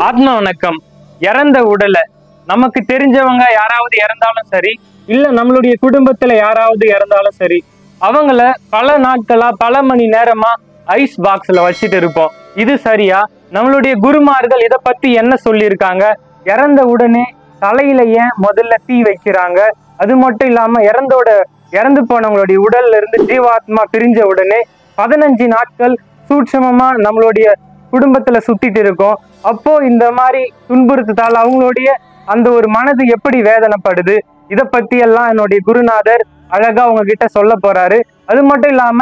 ஆத்ம வணக்கம். இறந்த உடலை நமக்கு தெரிஞ்சவங்க யாராவது இறந்தாலும் சரி, இல்ல நம்மளுடைய குடும்பத்துல யாராவது இறந்தாலும் சரி, அவங்கள பல நாட்களா பல மணி நேரமா ஐஸ் பாக்ஸ்ல வச்சுட்டு இருப்போம். இது சரியா? நம்மளுடைய குருமார்கள் இத பத்தி என்ன சொல்லியிருக்காங்க? இறந்த உடனே தலையில ஏன் முதல்ல தீ வைக்கிறாங்க? அது மட்டும் இல்லாம இறந்து போனவங்களுடைய உடல்ல இருந்து ஜீவாத்மா பிரிஞ்ச உடனே 15 நாட்கள் சூட்சமமா நம்மளுடைய குடும்பத்துல சுத்திட்டு இருக்கோம். அப்போ இந்த மாதிரி துன்புறுத்தத்தால் அவங்களுடைய அந்த ஒரு மனது எப்படி வேதனைப்படுது, இத பத்தி எல்லாம் என்னுடைய குருநாதர் அழகா உங்ககிட்ட சொல்ல போறாரு. அது மட்டும் இல்லாம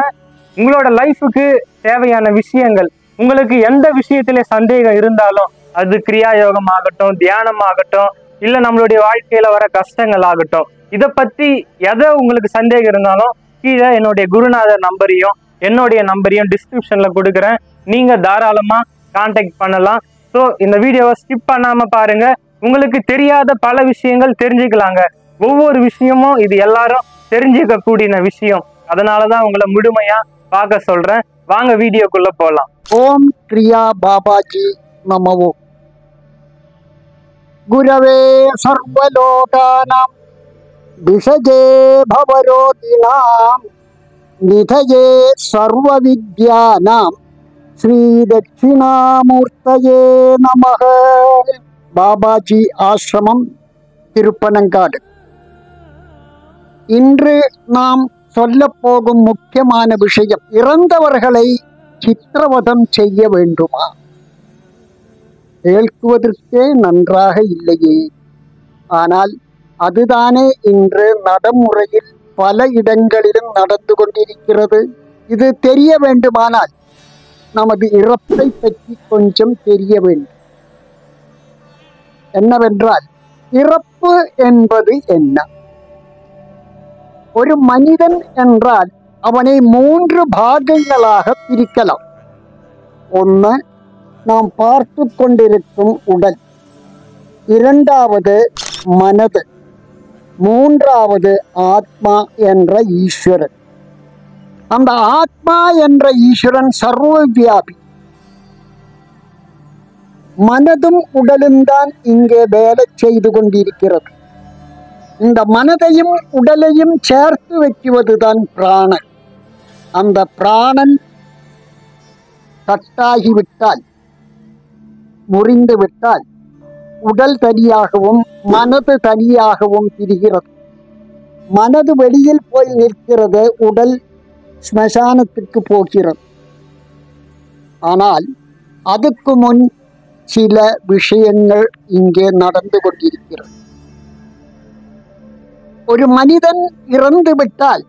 உங்களோட லைஃபுக்கு தேவையான விஷயங்கள், உங்களுக்கு எந்த விஷயத்திலே சந்தேகம் இருந்தாலும், அது கிரியா யோகம் ஆகட்டும், தியானம் ஆகட்டும், இல்ல நம்மளுடைய வாழ்க்கையில வர கஷ்டங்கள் ஆகட்டும், இத பத்தி எதை உங்களுக்கு சந்தேகம் இருந்தாலும் கீழே என்னுடைய குருநாதர் நம்பரையும் என்னுடைய நம்பரையும் டிஸ்கிரிப்ஷன்ல கொடுக்குறேன். நீங்க தாராளமா கான்டாக்ட் பண்ணலாம். ஸோ இந்த வீடியோவை ஸ்கிப் பண்ணாம பாருங்க. உங்களுக்கு தெரியாத பல விஷயங்கள் தெரிஞ்சுக்கலாங்க. ஒவ்வொரு விஷயமும் இது எல்லாரும் தெரிஞ்சுக்க கூடிய விஷயம். அதனாலதான் உங்களை முழுமையா பார்க்க சொல்றேன். வாங்க வீடியோக்குள்ள போலாம். ஓம் கிரியா பாபாஜி நமோ. குரவே சர்வலோகானாம் விஷஜே பவரோகிணாம் நிதயே சர்வ வித்யானாம் ஸ்ரீ தட்சிணாமூர்த்தயே நமக. பாபாஜி ஆசிரமம், திருப்பனங்காடு. இன்று நாம் சொல்ல போகும் முக்கியமான விஷயம், இறந்தவர்களை சித்திரவதம் செய்ய வேண்டுமா? கேட்குவதற்கே நன்றாக இல்லையே. ஆனால் அதுதானே இன்று நடைமுறையில் பல இடங்களிலும் நடந்து கொண்டிருக்கிறது. இது தெரிய வேண்டுமானால் நமது இறப்பை பற்றி கொஞ்சம் தெரிய வேண்டும். என்னவென்றால், இறப்பு என்பது என்ன? ஒரு மனிதன் என்றால் அவனை 3 பாகங்களாக பிரிக்கலாம். ஒன்று, நாம் பார்த்து கொண்டிருக்கும் உடல். இரண்டாவது மனது. மூன்றாவது ஆத்மா என்ற ஈஸ்வரன். அந்த ஆத்மா என்ற ஈஸ்வரன் சர்வ வியாபி. மனதும் உடலும் தான் இங்கே வேலை செய்து கொண்டிருக்கிறது. இந்த மனதையும் உடலையும் சேர்த்து வைக்குவதுதான் பிராணன். அந்த பிராணன் கட்டாகிவிட்டால், முறிந்து விட்டால், உடல் தனியாகவும் மனது தனியாகவும் பிரிகிறது. மனது வெளியில் போய் நிற்கிறது, உடல் ஸ்மசானத்துக்கு போகிறது. ஆனால் அதுக்கு முன் சில விஷயங்கள் இங்கே நடந்து கொண்டிருக்கிறது. ஒரு மனிதன் இறந்து விட்டால்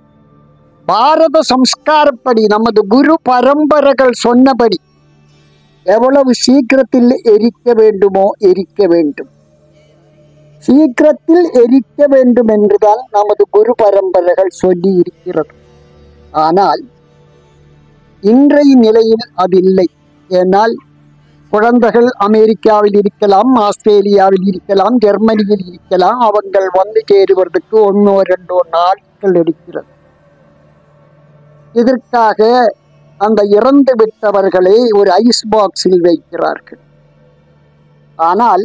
பாரத சம்ஸ்காரப்படி, நமது குரு பரம்பரைகள் சொன்னபடி எவ்வளவு சீக்கிரத்தில் எரிக்க வேண்டுமோ எரிக்க வேண்டும். சீக்கிரத்தில் எரிக்க வேண்டும் என்றுதான் நமது குரு பரம்பரைகள் சொல்லி இருக்கிறது. ஆனால் இன்றைய நிலையில் அது இல்லை. ஏனால் குழந்தைகள் அமெரிக்காவில் இருக்கலாம், ஆஸ்திரேலியாவில் இருக்கலாம், ஜெர்மனியில் இருக்கலாம். அவங்கள் வந்து சேருவதற்கு 1-2 நாட்கள் எடுக்கிறது. இதற்காக அந்த இறந்து விட்டவர்களை ஒரு ஐஸ் பாக்ஸில் வைக்கிறார்கள். ஆனால்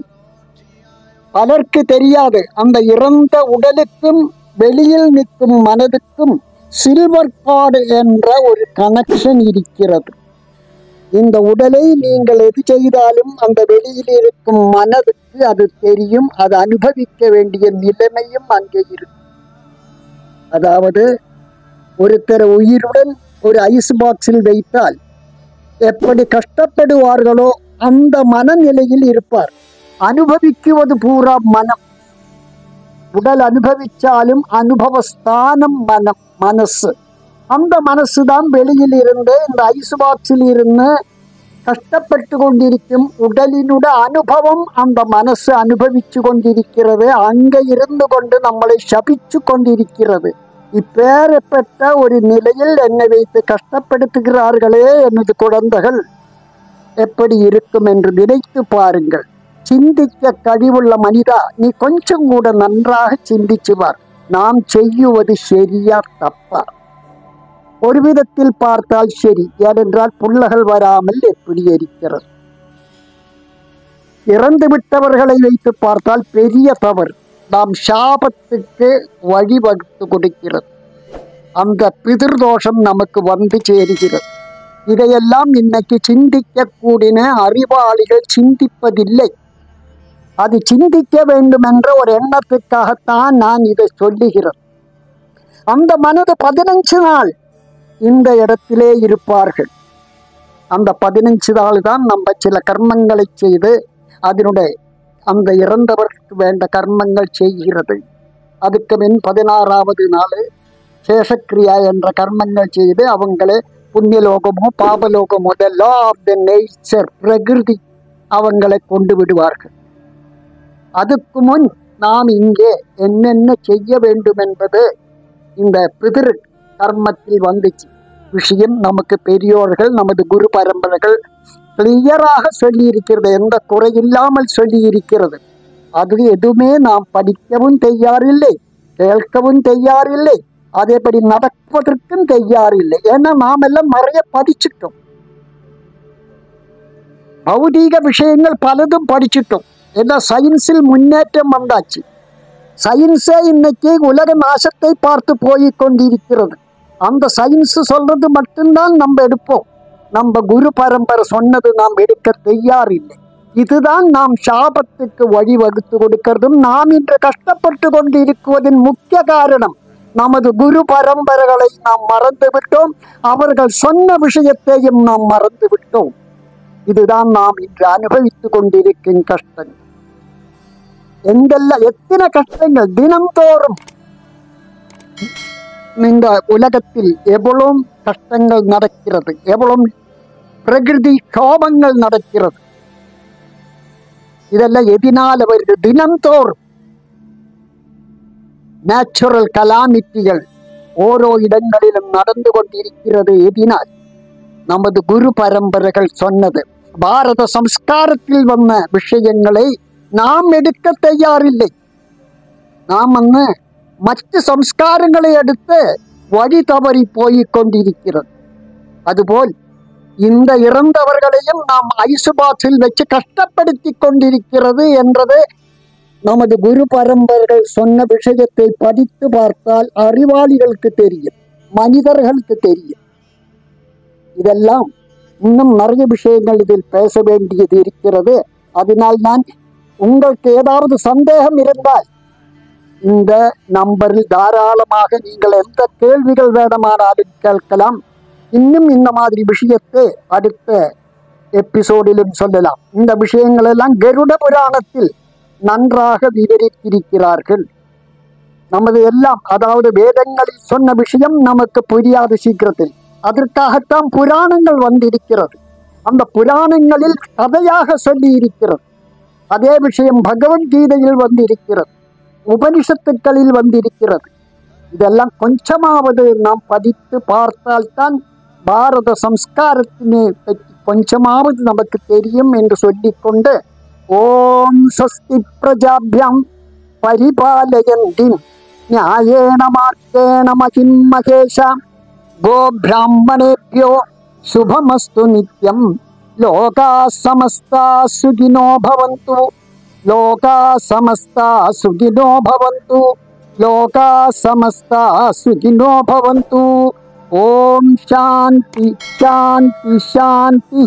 பலருக்கு தெரியாது, அந்த இறந்த உடலுக்கும் வெளியில் நிற்கும் மனதுக்கும் சில்வர் கார்டு என்ற ஒரு கனெக்ஷன் இருக்கிறது. இந்த உடலை நீங்கள் எது செய்தாலும் அந்த வெளியில் இருக்கும் மனதுக்கு அது தெரியும். அது அனுபவிக்க வேண்டிய நிலைமையும் அங்கே இருக்கும். அதாவது ஒருத்தர் உயிருடன் ஒரு ஐஸ் பாக்ஸில் வைத்தால் எப்படி கஷ்டப்படுவார்களோ அந்த மனநிலையில் இருப்பார். அனுபவிக்குவது பூரா மனம். உடல் அனுபவிச்சாலும் அனுபவஸ்தானம் மனம், மனசு. அந்த மனசு தான் வெளியில் இருந்து இந்த ஐஸ் பாக்ஸில் இருந்து கஷ்டப்பட்டு கொண்டிருக்கும். உடலினுடைய அனுபவம் அந்த மனசு அனுபவிச்சு கொண்டிருக்கிறது. அங்கே இருந்து கொண்டு நம்மளை சபிச்சு கொண்டிருக்கிறது. இப்பேற்பட்ட ஒரு நிலையில் என்னை வைத்து கஷ்டப்படுத்துகிறார்களே எனது குழந்தைகள், எப்படி இருக்கும் என்று நினைத்து பாருங்கள். சிந்திக்க கழிவுள்ள மனிதா, நீ கொஞ்சம் கூட நன்றாக சிந்திச்சுவார். நாம் செய்யுவது சரியா தப்பா? ஒரு விதத்தில் பார்த்தால் சரி. ஏனென்றால் புல்லகள் வராமல் எப்படி இருக்கிறது? இறந்து விட்டவர்களை வைத்து பார்த்தால் பெரிய தவறு. நாம் சாபத்துக்கு வழிவகுத்து கொடுக்கிறது. அந்த பிதிர்தோஷம் நமக்கு வந்து சேருகிறது. இதையெல்லாம் இன்னைக்கு சிந்திக்கக்கூடிய அறிவாளிகள் சிந்திப்பதில்லை. அது சிந்திக்க வேண்டும் என்ற ஒரு எண்ணத்துக்காகத்தான் நான் இதை சொல்லுகிறேன். அந்த மனது 15 நாள் இந்த இடத்திலே இருப்பார்கள். அந்த 15 நாள் தான் நம்ம சில கர்மங்களை செய்து அதனுடைய அந்த இறந்தவருக்கு வேண்ட கர்மங்கள் செய்கிறது. அதுக்கு பின் 16வது நாள் சேஷக்கிரியா என்ற கர்மங்கள் செய்து அவங்களே புண்ணியலோகமோ பாபலோகமோ லா ஆஃப் த நேச்சர் பிரகிருதி அவங்களை கொண்டு விடுவார்கள். அதுக்கு முன் நாம் இங்கே என்னென்ன செய்ய வேண்டும் என்பது இந்த பிதிரு கர்மத்தில் வந்துச்சு. விஷயம் நமக்கு பெரியோர்கள் நமது குரு பரம்பரைகள் கிளியராக சொல்லி இருக்கிறது. எந்த குறையில்லாமல் சொல்லி இருக்கிறது. அது எதுவுமே நாம் படிக்கவும் தயாரில்லை, கேட்கவும் தயாரில்லை, அதேபடி நடப்பதற்கும் தயாரில்லை. ஏன்னா நாம் எல்லாம் நிறைய படிச்சுட்டோம். பௌதீக விஷயங்கள் பலதும் படிச்சுட்டோம். ஏன்னா சயின்ஸில் முன்னேற்றம் வந்தாச்சு. சயின்ஸே இன்னைக்கு உலக நாசத்தை பார்த்து போய் கொண்டிருக்கிறது. அந்த சயின்ஸ் சொல்றது மட்டும்தான் நம்ம எடுப்போம். நம்ம குரு பரம்பரை சொன்னது நாம் எடுக்க தயாரில்லை. இதுதான் நாம் சாபத்துக்கு வழிவகுத்து கொடுக்கிறதும் நாம் இன்று கஷ்டப்பட்டு கொண்டு இருக்குவதின் முக்கிய காரணம். நமது குரு பரம்பரைகளை நாம் மறந்து விட்டோம். அவர்கள் சொன்ன விஷயத்தையும் நாம் மறந்து விட்டோம். இதுதான் நாம் இன்று அனுபவித்துக் கொண்டிருக்கும் கஷ்டங்கள். எங்கெல்லாம் எத்தனை கஷ்டங்கள் தினந்தோறும் இந்த உலகத்தில் எவ்வளவு கஷ்டங்கள் நடக்கிறது, எவ்வளவு பிரகிருதி கோபங்கள் நடக்கிறது. இதெல்லாம் எதினால் வருது? தினந்தோறும் நேச்சுரல் கலாமிட்டிகள் ஓரோ இடங்களிலும் நடந்து கொண்டிருக்கிறது. எதினால்? நமது குரு பரம்பரைகள் சொன்னது. பாரத சம்ஸ்காரத்தில் வந்த விஷயங்களை நாம் எடுக்க தயாரில்லை. நாம் மற்ற சம்ஸ்காரங்களை எடுத்து வழி தவறி போய் கொண்டிருக்கிறது. அதுபோல் இந்த இறந்தவர்களையும் நாம் ஐசுபாத்தில் வச்சு கஷ்டப்படுத்தி கொண்டிருக்கிறது என்றது நமது குரு பரம்பரைகள் சொன்ன விஷயத்தை படித்து பார்த்தால் அறிவாளிகளுக்கு தெரியும், மனிதர்களுக்கு தெரியும். இதெல்லாம் இன்னும் நிறைய விஷயங்கள் இதில் பேச வேண்டியது இருக்கிறது. அதனால் நான் உங்களுக்கு ஏதாவது சந்தேகம் இருந்தால் இந்த நம்பரில் தாராளமாக நீங்கள் எந்த கேள்விகள் வேண்டுமானாலும் கேட்கலாம். இன்னும் இந்த மாதிரி விஷயத்தை அடுத்த எபிசோடிலும் சொல்லலாம். இந்த விஷயங்கள் எல்லாம் கருட புராணத்தில் நன்றாக விவரித்திருக்கிறார்கள். நமது எல்லாம் அதாவது வேதங்களில் சொன்ன விஷயம் நமக்கு புரியாத சீக்கிரத்தில். அதற்காகத்தான் புராணங்கள் வந்திருக்கிறது. அந்த புராணங்களில் கதையாக சொல்லி இருக்கிறது. அதே விஷயம் பகவத்கீதையில் வந்திருக்கிறது, உபனிஷத்துக்களில் வந்திருக்கிறது. இதெல்லாம் கொஞ்சமாவது நாம் படித்து பார்த்தால்தான் பாரத சம்ஸ்காரத்தினை பற்றி கொஞ்சமாவது நமக்கு தெரியும் என்று சொல்லிக்கொண்டு ஓம் ஸ்வஸ்தி பிரஜாப்யாம் பரிபாலயந்தி நியாயேன மார்கேண மகிம் மகேஷாம் கோ பிராமணேப்யோ சுபமஸ்து நித்யம் லோகா சமஸ்தா சுகினோ பவந்து லோகா சமஸ்தா சுகினோ பவந்து லோகா சமஸ்தா சுகினோ பவந்து. ஓம் சாந்தி சாந்தி சாந்தி.